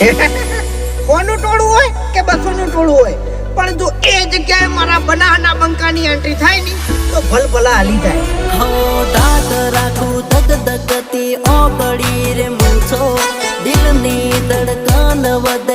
કોનું ટોળું હોય કે બસોનું ટોળું હોય, પણ જો એ જગ્યાએ મારા બનાના બંકાની એન્ટ્રી થાય ને તો ભલભલા હાલી જાય. હો દાદ રાખું ધક ધકતી ઓગળી રે મૂછો, દિલની ધડકન વધે